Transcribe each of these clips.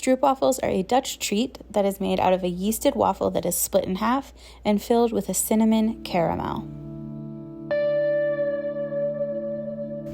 Stroopwafels are a Dutch treat that is made out of a yeasted waffle that is split in half and filled with a cinnamon caramel.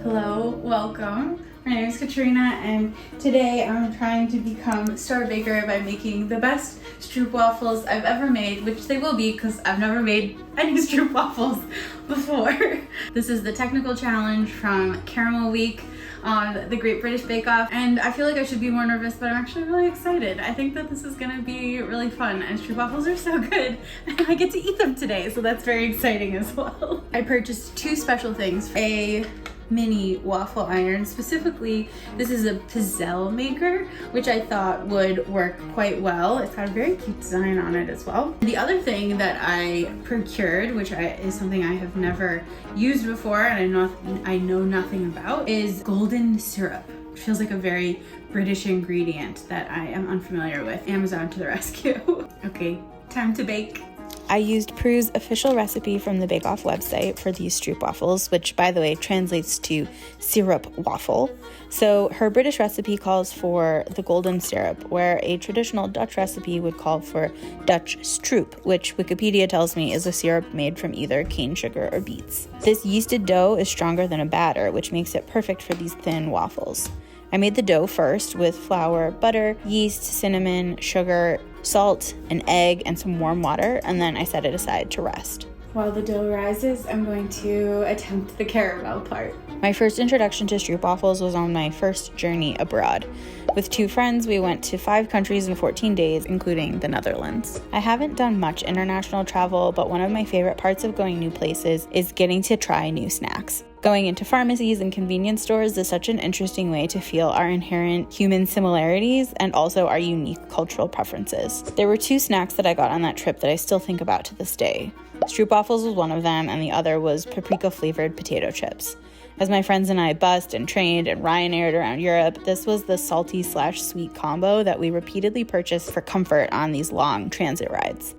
Hello, welcome. My name is Katrina, and today I'm trying to become star baker by making the best Stroopwafels I've ever made, which they will be because I've never made any Stroopwafels before. This is the technical challenge from Caramel Week on the Great British Bake Off, and I feel like I should be more nervous, but I'm actually really excited. I think that this is gonna be really fun, and Stroopwafels are so good, and I get to eat them today, so that's very exciting as well. I purchased two special things. A mini waffle iron. Specifically, this is a pizzelle maker, which I thought would work quite well. It's got a very cute design on it as well. The other thing that I procured, which is something I have never used before and I know nothing about, is golden syrup. It feels like a very British ingredient that I am unfamiliar with. Amazon to the rescue. Okay, time to bake. I used Prue's official recipe from the Bake Off website for these Stroopwafels, which, by the way, translates to syrup waffle. So her British recipe calls for the golden syrup, where a traditional Dutch recipe would call for Dutch stroop, which Wikipedia tells me is a syrup made from either cane sugar or beets. This yeasted dough is stronger than a batter, which makes it perfect for these thin waffles. I made the dough first with flour, butter, yeast, cinnamon, sugar, salt, an egg, and some warm water, and then I set it aside to rest. While the dough rises, I'm going to attempt the caramel part. My first introduction to Stroopwafels was on my first journey abroad. With two friends, we went to 5 countries in 14 days, including the Netherlands. I haven't done much international travel, but one of my favorite parts of going new places is getting to try new snacks. Going into pharmacies and convenience stores is such an interesting way to feel our inherent human similarities and also our unique cultural preferences. There were 2 snacks that I got on that trip that I still think about to this day. Stroopwafels was one of them, and the other was paprika-flavored potato chips. As my friends and I bussed and trained and Ryanaired around Europe, this was the salty/sweet combo that we repeatedly purchased for comfort on these long transit rides.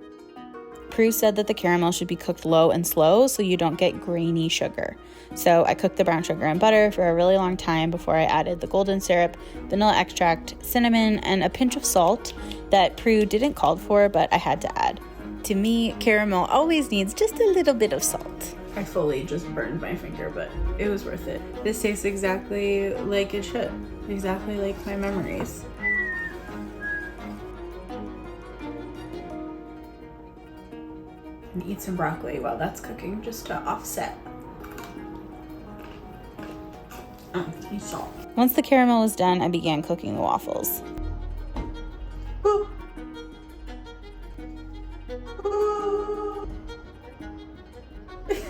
Prue said that the caramel should be cooked low and slow so you don't get grainy sugar. So I cooked the brown sugar and butter for a really long time before I added the golden syrup, vanilla extract, cinnamon, and a pinch of salt that Prue didn't call for, but I had to add. To me, caramel always needs just a little bit of salt. I fully just burned my finger, but it was worth it. This tastes exactly like it should. Exactly like my memories. And eat some broccoli while that's cooking, just to offset. Salt. Once the caramel was done, I began cooking the waffles. Ooh. Ooh. That's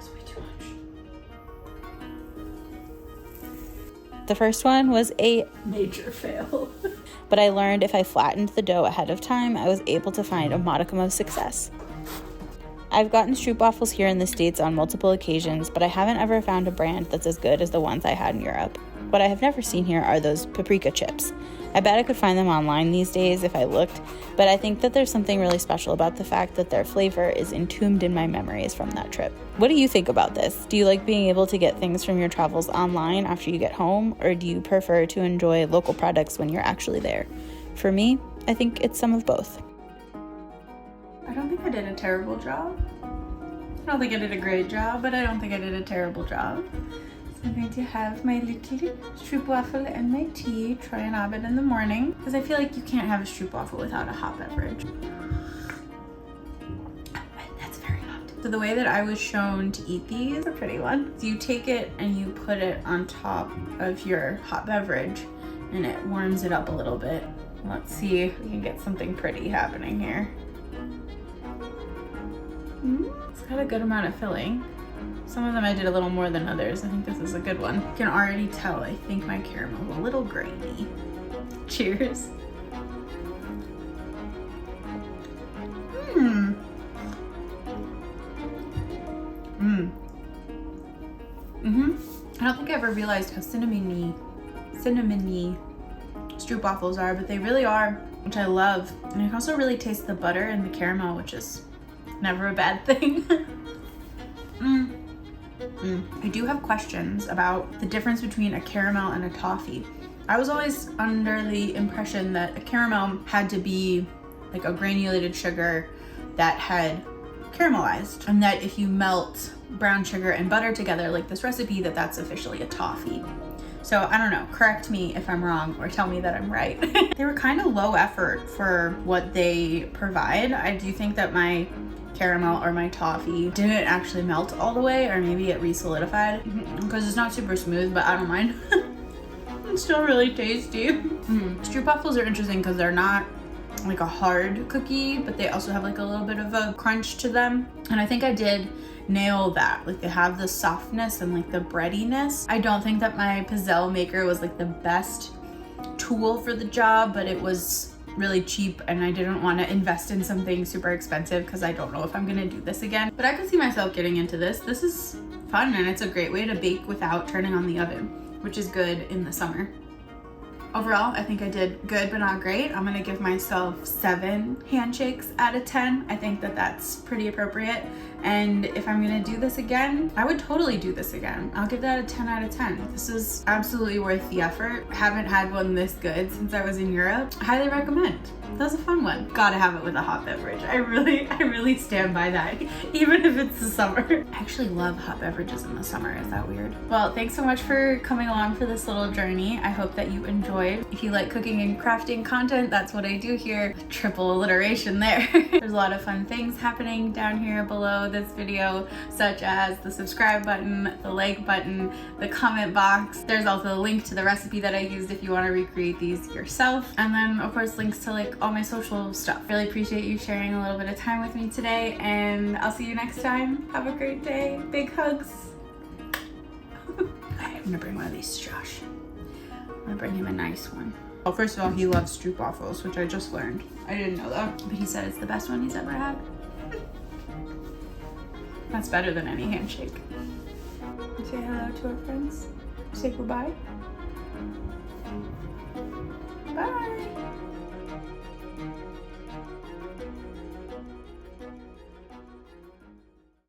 way too much. The first one was a major fail. But I learned if I flattened the dough ahead of time, I was able to find a modicum of success. I've gotten Stroopwafels here in the States on multiple occasions, but I haven't ever found a brand that's as good as the ones I had in Europe. What I have never seen here are those paprika chips. I bet I could find them online these days if I looked, but I think that there's something really special about the fact that their flavor is entombed in my memories from that trip. What do you think about this? Do you like being able to get things from your travels online after you get home, or do you prefer to enjoy local products when you're actually there? For me, I think it's some of both. I don't think I did a terrible job. I don't think I did a great job, but I don't think I did a terrible job. So I'm going to have my little Stroopwafel and my tea, try an Abed in the morning, because I feel like you can't have a Stroopwafel without a hot beverage. That's very hot. So the way that I was shown to eat these, a pretty one. So you take it and you put it on top of your hot beverage and it warms it up a little bit. Let's see if we can get something pretty happening here. It's got a good amount of filling. Some of them I did a little more than others. I think this is a good one. You can already tell, I think my caramel is a little grainy. Cheers. I don't think I ever realized how cinnamony Stroopwafels are, but they really are, which I love. And I can also really taste the butter and the caramel, which is never a bad thing. I do have questions about the difference between a caramel and a toffee. I was always under the impression that a caramel had to be like a granulated sugar that had caramelized, and that if you melt brown sugar and butter together like this recipe, that's officially a toffee. So I don't know, correct me if I'm wrong or tell me that I'm right. They were kind of low effort for what they provide. I do think that my caramel or my toffee didn't actually melt all the way, or maybe it re-solidified because it's not super smooth, but I don't mind. It's still really tasty. Stroopwafels are interesting because they're not like a hard cookie, but they also have like a little bit of a crunch to them. And I think I did nail that. Like they have the softness and like the breadiness. I don't think that my pizzelle maker was like the best tool for the job, but it was really cheap and I didn't want to invest in something super expensive because I don't know if I'm gonna do this again. But I could see myself getting into this. This is fun and it's a great way to bake without turning on the oven, which is good in the summer. Overall, I think I did good but not great. I'm gonna give myself 7 handshakes out of 10. I think that that's pretty appropriate. And if I'm gonna do this again, I would totally do this again. I'll give that a 10 out of 10. This is absolutely worth the effort. Haven't had one this good since I was in Europe. Highly recommend. That was a fun one. Gotta have it with a hot beverage. I really stand by that, even if it's the summer. I actually love hot beverages in the summer. Is that weird? Well, thanks so much for coming along for this little journey. I hope that you enjoyed. If you like cooking and crafting content, that's what I do here. Triple alliteration there. There's a lot of fun things happening down here below this video, such as the subscribe button, the like button, the comment box. There's also a link to the recipe that I used if you want to recreate these yourself. And then of course links to like all my social stuff. Really appreciate you sharing a little bit of time with me today, and I'll see you next time. Have a great day. Big hugs. I'm gonna bring one of these to Josh. I'm gonna bring him a nice one. Well, first of all, he loves Stroopwafels, which I just learned. I didn't know that, but he said it's the best one he's ever had. That's better than any handshake. Say hello to our friends. Say goodbye. Bye.